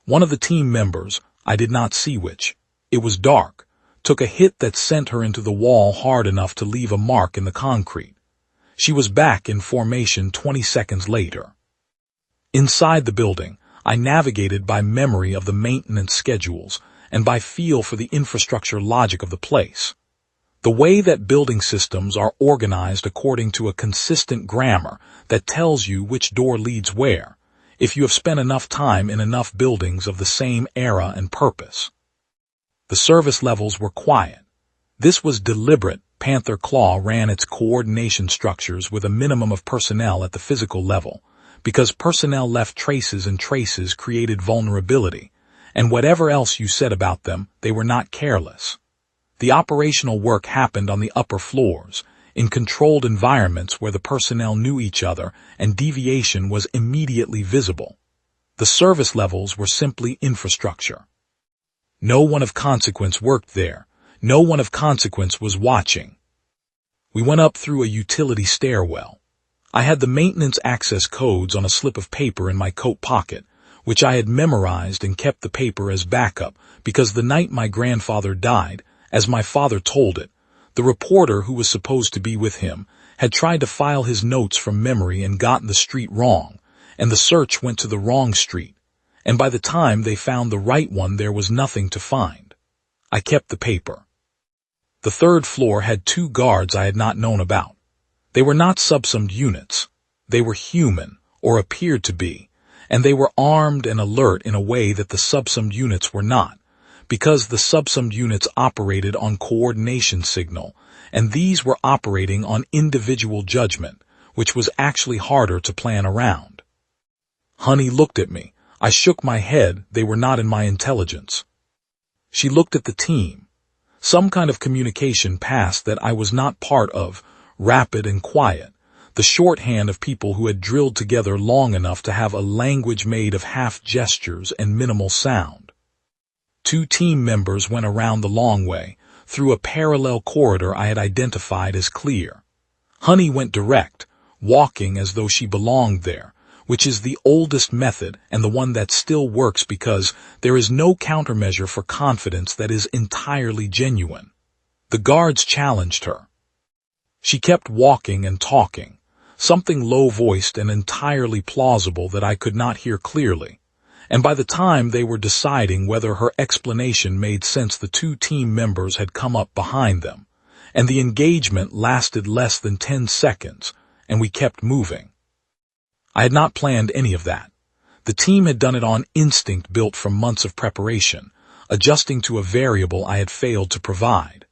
One of the team members, I did not see which, it was dark, took a hit that sent her into the wall hard enough to leave a mark in the concrete. She was back in formation 20 seconds later. Inside the building, I navigated by memory of the maintenance schedules and by feel for the infrastructure logic of the place. The way that building systems are organized according to a consistent grammar that tells you which door leads where, if you have spent enough time in enough buildings of the same era and purpose. The service levels were quiet. This was deliberate. Panther Claw ran its coordination structures with a minimum of personnel at the physical level, because personnel left traces and traces created vulnerability, and whatever else you said about them, they were not careless. The operational work happened on the upper floors, in controlled environments where the personnel knew each other and deviation was immediately visible. The The service levels were simply infrastructure. No one of consequence worked there. No one of consequence was watching. We went up through a utility stairwell. I had the maintenance access codes on a slip of paper in my coat pocket, which I had memorized and kept the paper as backup because the night my grandfather died, as my father told it, the reporter who was supposed to be with him had tried to file his notes from memory and gotten the street wrong, and the search went to the wrong street, and by the time they found the right one there was nothing to find. I kept the paper. The third floor had 2 guards I had not known about. They were not subsummed units. They were human, or appeared to be, and they were armed and alert in a way that the subsummed units were not, because the subsummed units operated on coordination signal, and these were operating on individual judgment, which was actually harder to plan around. Honey looked at me. I shook my head. They were not in my intelligence. She looked at the team. Some kind of communication passed that I was not part of, rapid and quiet, the shorthand of people who had drilled together long enough to have a language made of half gestures and minimal sound. 2 team members went around the long way, through a parallel corridor I had identified as clear. Honey went direct, walking as though she belonged there, which is the oldest method and the one that still works because there is no countermeasure for confidence that is entirely genuine. The guards challenged her. She kept walking and talking, something low-voiced and entirely plausible that I could not hear clearly, and by the time they were deciding whether her explanation made sense the 2 team members had come up behind them, and the engagement lasted less than 10 seconds, and we kept moving. I had not planned any of that. The team had done it on instinct built from months of preparation, adjusting to a variable I had failed to provide.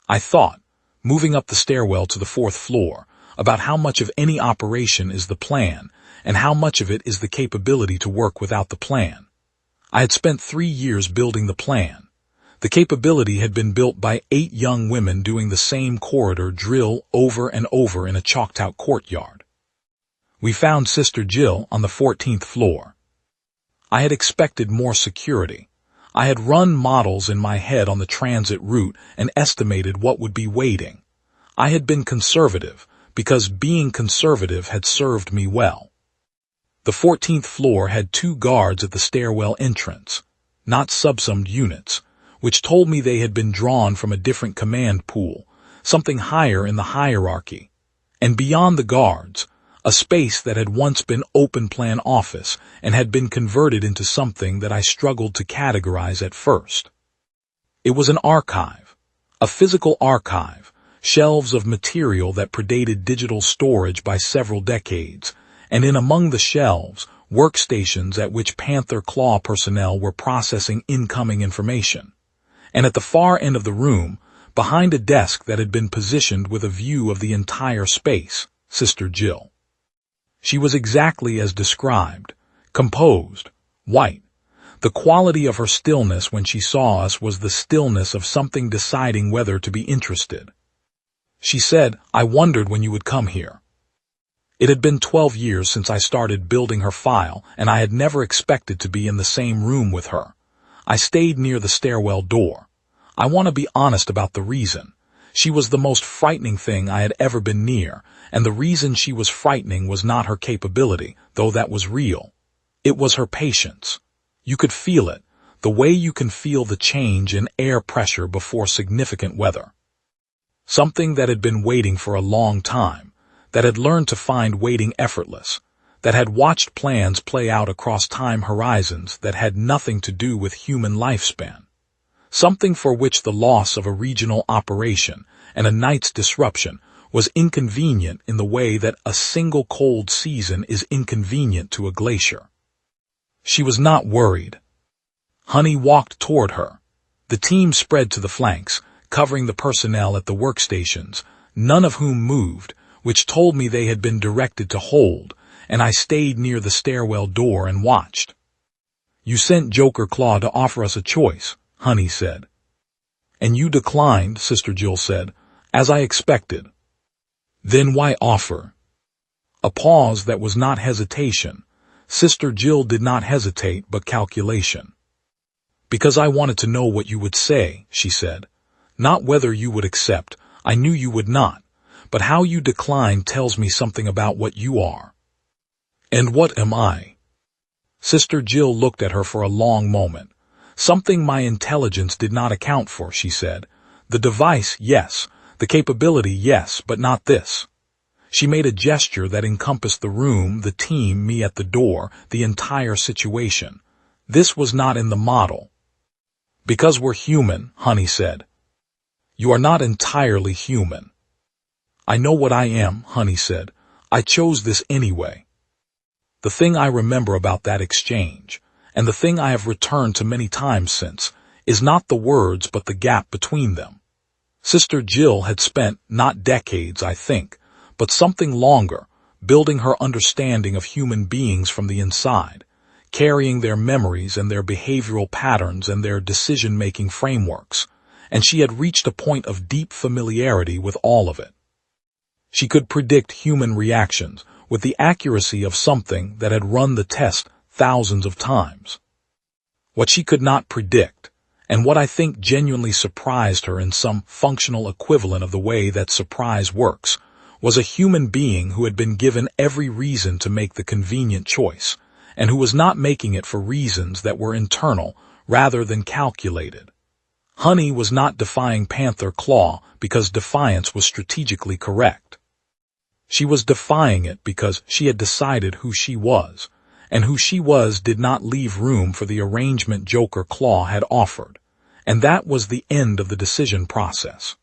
I thought, moving up the stairwell to the 4th floor, about how much of any operation is the plan, and how much of it is the capability to work without the plan. I had spent 3 years building the plan. The capability had been built by 8 young women doing the same corridor drill over and over in a chalked-out courtyard. We found Sister Jill on the 14th floor. I had expected more security. I had run models in my head on the transit route and estimated what would be waiting. I had been conservative, because being conservative had served me well. The 14th floor had 2 guards at the stairwell entrance, not subsummed units, which told me they had been drawn from a different command pool, something higher in the hierarchy. And beyond the guards, a space that had once been open-plan office and had been converted into something that I struggled to categorize at first. It was an archive, a physical archive, shelves of material that predated digital storage by several decades, and in among the shelves, workstations at which Panther Claw personnel were processing incoming information. And at the far end of the room, behind a desk that had been positioned with a view of the entire space, Sister Jill. She was exactly as described, composed, white. The quality of her stillness when she saw us was the stillness of something deciding whether to be interested. She said, "I wondered when you would come here." It had been 12 years since I started building her file, and I had never expected to be in the same room with her. I stayed near the stairwell door. I want to be honest about the reason. She was the most frightening thing I had ever been near, and the reason she was frightening was not her capability, though that was real. It was her patience. You could feel it, the way you can feel the change in air pressure before significant weather. Something that had been waiting for a long time, that had learned to find waiting effortless, that had watched plans play out across time horizons that had nothing to do with human lifespan. Something for which the loss of a regional operation and a night's disruption was inconvenient in the way that a single cold season is inconvenient to a glacier. She was not worried. Honey walked toward her. The team spread to the flanks, covering the personnel at the workstations, none of whom moved, which told me they had been directed to hold, and I stayed near the stairwell door and watched. "You sent Joker Claw to offer us a choice," Honey said. "And you declined," Sister Jill said, "as I expected." "Then why offer?" A pause that was not hesitation. Sister Jill did not hesitate but calculation. Because I wanted to know what you would say, she said. Not whether you would accept, I knew you would not, but how you decline tells me something about what you are. And what am I? Sister Jill looked at her for a long moment. Something my intelligence did not account for, she said. The device, yes. The capability, yes, but not this. She made a gesture that encompassed the room, the team, me at the door, the entire situation. This was not in the model. Because we're human, Honey said. You are not entirely human. I know what I am, Honey said. I chose this anyway. The thing I remember about that exchange, and the thing I have returned to many times since, is not the words but the gap between them. Sister Jill had spent, not decades, I think, but something longer, building her understanding of human beings from the inside, carrying their memories and their behavioral patterns and their decision-making frameworks, and she had reached a point of deep familiarity with all of it. She could predict human reactions with the accuracy of something that had run the test thousands of times. What she could not predict, and what I think genuinely surprised her in some functional equivalent of the way that surprise works, was a human being who had been given every reason to make the convenient choice, and who was not making it for reasons that were internal rather than calculated. Honey was not defying Panther Claw because defiance was strategically correct. She was defying it because she had decided who she was, and who she was did not leave room for the arrangement Joker Claw had offered, and that was the end of the decision process.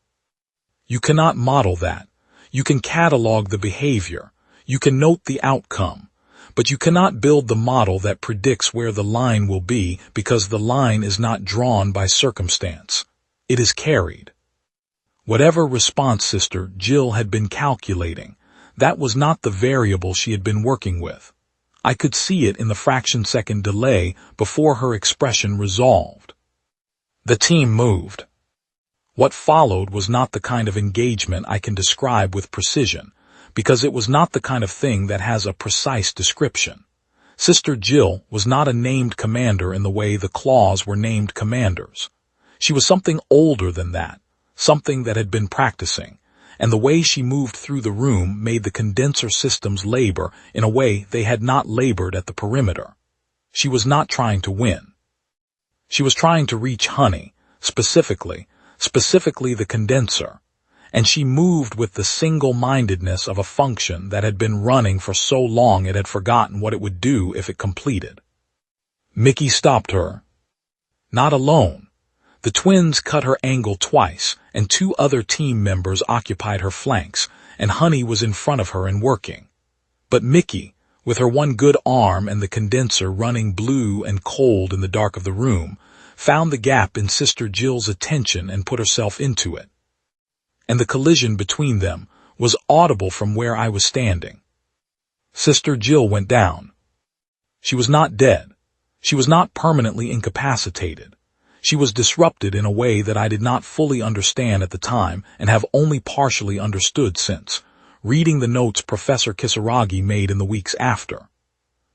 You cannot model that. You can catalog the behavior, you can note the outcome, but you cannot build the model that predicts where the line will be because the line is not drawn by circumstance. It is carried. Whatever response Sister Jill had been calculating, that was not the variable she had been working with. I could see it in the fraction-second delay before her expression resolved. The team moved. What followed was not the kind of engagement I can describe with precision, because it was not the kind of thing that has a precise description. Sister Jill was not a named commander in the way the Claws were named commanders. She was something older than that, something that had been practicing, and the way she moved through the room made the condenser systems labor in a way they had not labored at the perimeter. She was not trying to win. She was trying to reach Honey, specifically the condenser, and she moved with the single-mindedness of a function that had been running for so long it had forgotten what it would do if it completed. Mickey stopped her. Not alone. The twins cut her angle twice, and 2 other team members occupied her flanks, and Honey was in front of her and working. But Mickey, with her one good arm and the condenser running blue and cold in the dark of the room, found the gap in Sister Jill's attention and put herself into it. And the collision between them was audible from where I was standing. Sister Jill went down. She was not dead. She was not permanently incapacitated. She was disrupted in a way that I did not fully understand at the time and have only partially understood since, reading the notes Professor Kisaragi made in the weeks after.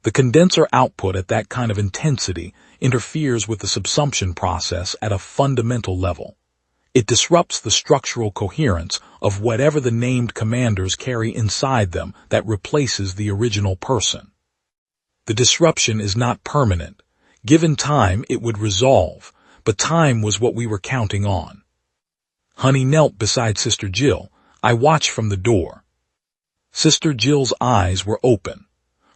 The condenser output at that kind of intensity interferes with the subsumption process at a fundamental level. It disrupts the structural coherence of whatever the named commanders carry inside them that replaces the original person. The disruption is not permanent. Given time, it would resolve, but time was what we were counting on. Honey knelt beside Sister Jill. I watched from the door. Sister Jill's eyes were open.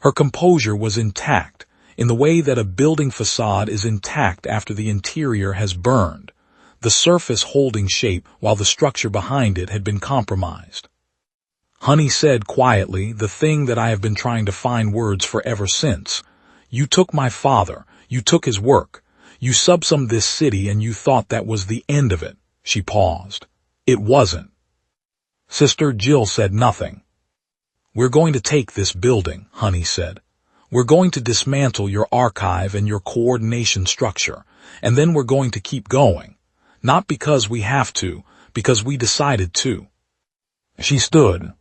Her composure was intact, in the way that a building facade is intact after the interior has burned, the surface holding shape while the structure behind it had been compromised. Honey said quietly the thing that I have been trying to find words for ever since. You took my father, you took his work, you subsummed this city and you thought that was the end of it. She paused. It wasn't. Sister Jill said nothing. We're going to take this building, Honey said. We're going to dismantle your archive and your coordination structure, and then we're going to keep going. Not because we have to, because we decided to. She stood.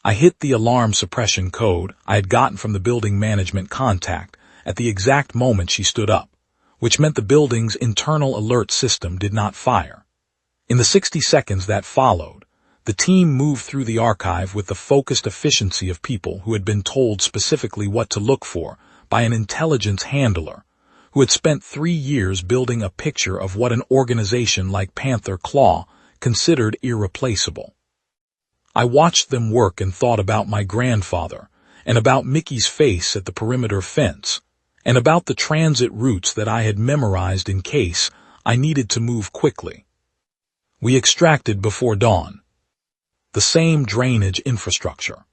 I hit the alarm suppression code I had gotten from the building management contact at the exact moment she stood up, which meant the building's internal alert system did not fire. In the 60 seconds that followed, the team moved through the archive with the focused efficiency of people who had been told specifically what to look for by an intelligence handler who had spent 3 years building a picture of what an organization like Panther Claw considered irreplaceable. I watched them work and thought about my grandfather, and about Mickey's face at the perimeter fence, and about the transit routes that I had memorized in case I needed to move quickly. We extracted before dawn. The same drainage infrastructure.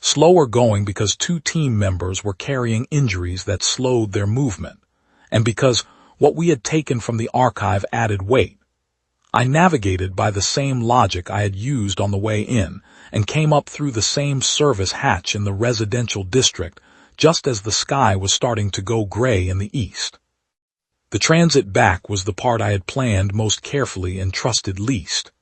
Slower going because 2 team members were carrying injuries that slowed their movement, and because what we had taken from the archive added weight. I navigated by the same logic I had used on the way in, and came up through the same service hatch in the residential district just as the sky was starting to go gray in the east. The transit back was the part I had planned most carefully and trusted least.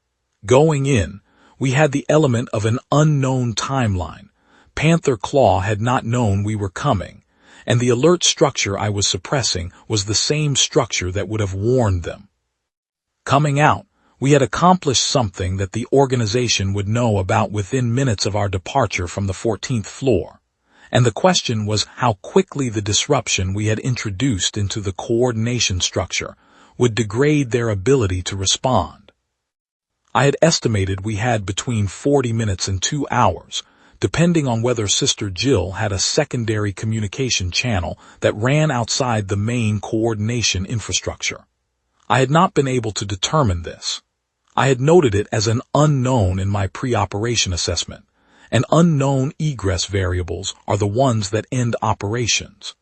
Going in, we had the element of an unknown timeline. Panther Claw had not known we were coming, and the alert structure I was suppressing was the same structure that would have warned them. Coming out, we had accomplished something that the organization would know about within minutes of our departure from the 14th floor, and the question was how quickly the disruption we had introduced into the coordination structure would degrade their ability to respond. I had estimated we had between 40 minutes and 2 hours, depending on whether Sister Jill had a secondary communication channel that ran outside the main coordination infrastructure. I had not been able to determine this. I had noted it as an unknown in my pre-operation assessment, and unknown egress variables are the ones that end operations.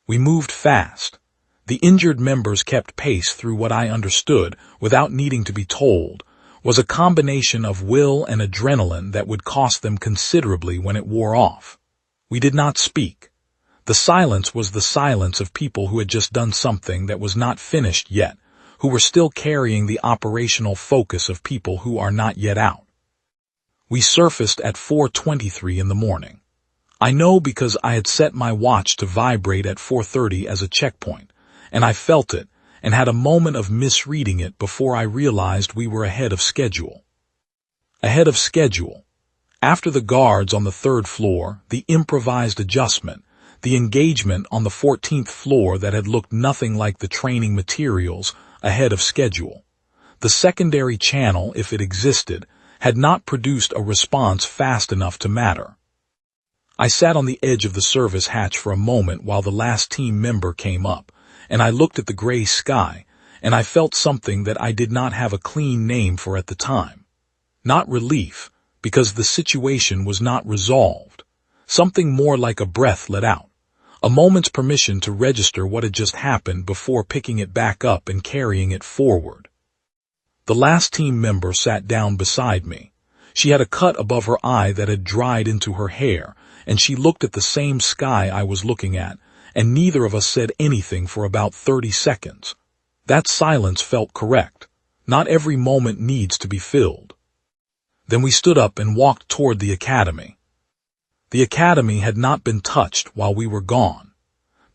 We moved fast. The injured members kept pace through what I understood, without needing to be told, was a combination of will and adrenaline that would cost them considerably when it wore off. We did not speak. The silence was the silence of people who had just done something that was not finished yet, who were still carrying the operational focus of people who are not yet out. We surfaced at 4:23 in the morning. I know because I had set my watch to vibrate at 4:30 as a checkpoint, and I felt it, and had a moment of misreading it before I realized we were ahead of schedule. Ahead of schedule. After the guards on the 3rd floor, the improvised adjustment, the engagement on the 14th floor that had looked nothing like the training materials, ahead of schedule. The secondary channel, if it existed, had not produced a response fast enough to matter. I sat on the edge of the service hatch for a moment while the last team member came up, and I looked at the gray sky, and I felt something that I did not have a clean name for at the time. Not relief, because the situation was not resolved. Something more like a breath let out. A moment's permission to register what had just happened before picking it back up and carrying it forward. The last team member sat down beside me. She had a cut above her eye that had dried into her hair, and she looked at the same sky I was looking at, and neither of us said anything for about 30 seconds. That silence felt correct. Not every moment needs to be filled. Then we stood up and walked toward the academy. The academy had not been touched while we were gone.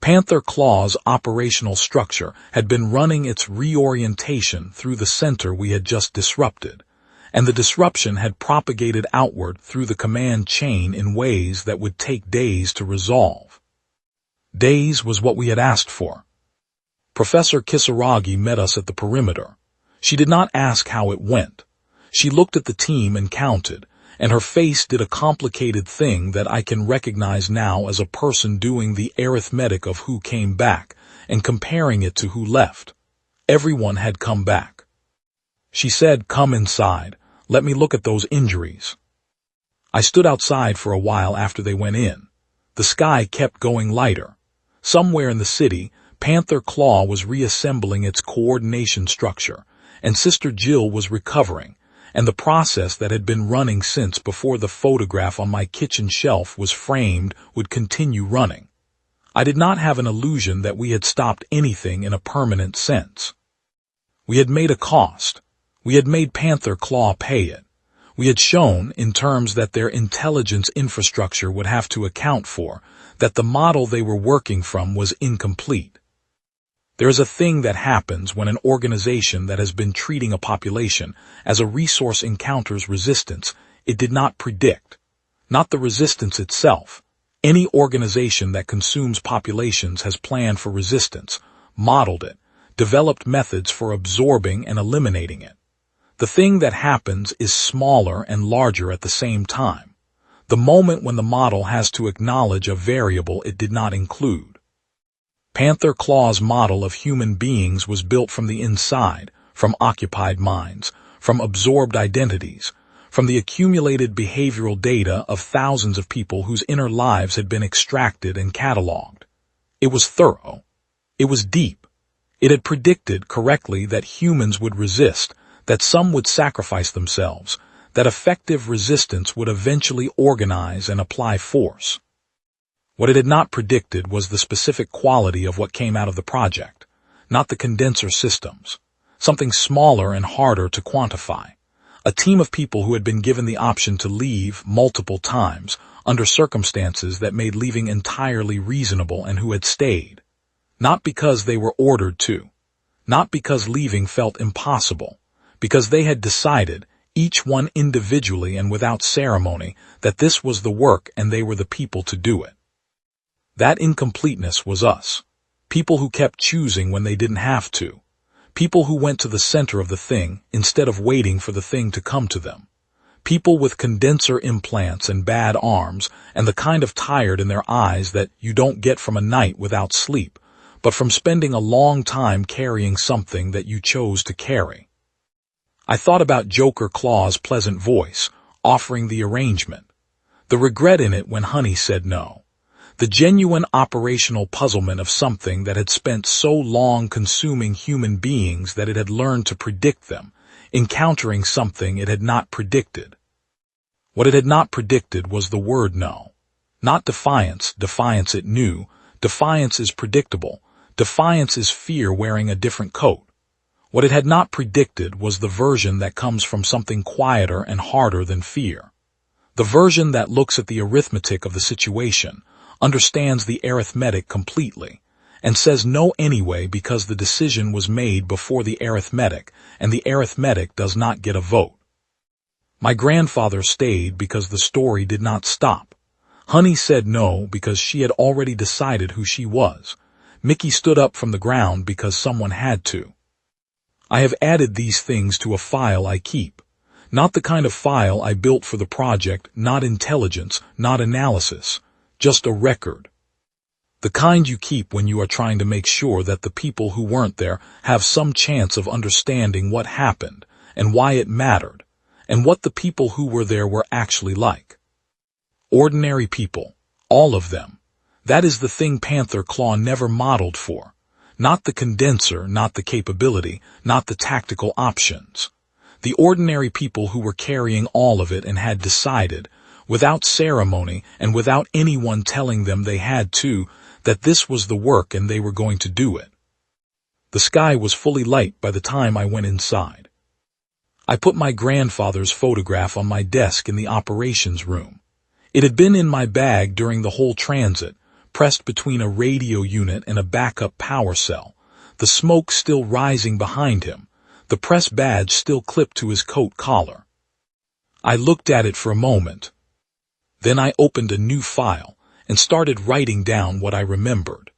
Panther Claw's operational structure had been running its reorientation through the center we had just disrupted, and the disruption had propagated outward through the command chain in ways that would take days to resolve. Days was what we had asked for. Professor Kisaragi met us at the perimeter. She did not ask how it went. She looked at the team and counted, and her face did a complicated thing that I can recognize now as a person doing the arithmetic of who came back and comparing it to who left. Everyone had come back. She said, "Come inside. Let me look at those injuries." I stood outside for a while after they went in. The sky kept going lighter. Somewhere in the city, Panther Claw was reassembling its coordination structure, and Sister Jill was recovering, and the process that had been running since before the photograph on my kitchen shelf was framed would continue running. I did not have an illusion that we had stopped anything in a permanent sense. We had made a cost. We had made Panther Claw pay it. We had shown, in terms that their intelligence infrastructure would have to account for, that the model they were working from was incomplete. There is a thing that happens when an organization that has been treating a population as a resource encounters resistance it did not predict. Not the resistance itself. Any organization that consumes populations has planned for resistance, modeled it, developed methods for absorbing and eliminating it. The thing that happens is smaller and larger at the same time. The moment when the model has to acknowledge a variable it did not include. Panther Claw's model of human beings was built from the inside, from occupied minds, from absorbed identities, from the accumulated behavioral data of thousands of people whose inner lives had been extracted and cataloged. It was thorough. It was deep. It had predicted correctly that humans would resist, that some would sacrifice themselves, that effective resistance would eventually organize and apply force. What it had not predicted was the specific quality of what came out of the project, not the condenser systems, something smaller and harder to quantify. A team of people who had been given the option to leave multiple times under circumstances that made leaving entirely reasonable and who had stayed. Not because they were ordered to. Not because leaving felt impossible. Because they had decided, each one individually and without ceremony, that this was the work and they were the people to do it. That incompleteness was us. People who kept choosing when they didn't have to. People who went to the center of the thing instead of waiting for the thing to come to them. People with condenser implants and bad arms and the kind of tired in their eyes that you don't get from a night without sleep, but from spending a long time carrying something that you chose to carry. I thought about Joker Claw's pleasant voice, offering the arrangement. The regret in it when Honey said no. The genuine operational puzzlement of something that had spent so long consuming human beings that it had learned to predict them, encountering something it had not predicted. What it had not predicted was the word no. Not defiance, defiance it knew, defiance is predictable, defiance is fear wearing a different coat. What it had not predicted was the version that comes from something quieter and harder than fear. The version that looks at the arithmetic of the situation, understands the arithmetic completely, and says no anyway because the decision was made before the arithmetic, and the arithmetic does not get a vote. My grandfather stayed because the story did not stop. Honey said no because she had already decided who she was. Mickey stood up from the ground because someone had to. I have added these things to a file I keep. Not the kind of file I built for the project, not intelligence, not analysis. Just a record. The kind you keep when you are trying to make sure that the people who weren't there have some chance of understanding what happened, and why it mattered, and what the people who were there were actually like. Ordinary people. All of them. That is the thing Panther Claw never modeled for. Not the condenser, not the capability, not the tactical options. The ordinary people who were carrying all of it and had decided, without ceremony and without anyone telling them they had to, that this was the work and they were going to do it. The sky was fully light by the time I went inside. I put my grandfather's photograph on my desk in the operations room. It had been in my bag during the whole transit, pressed between a radio unit and a backup power cell, the smoke still rising behind him, the press badge still clipped to his coat collar. I looked at it for a moment. Then I opened a new file and started writing down what I remembered.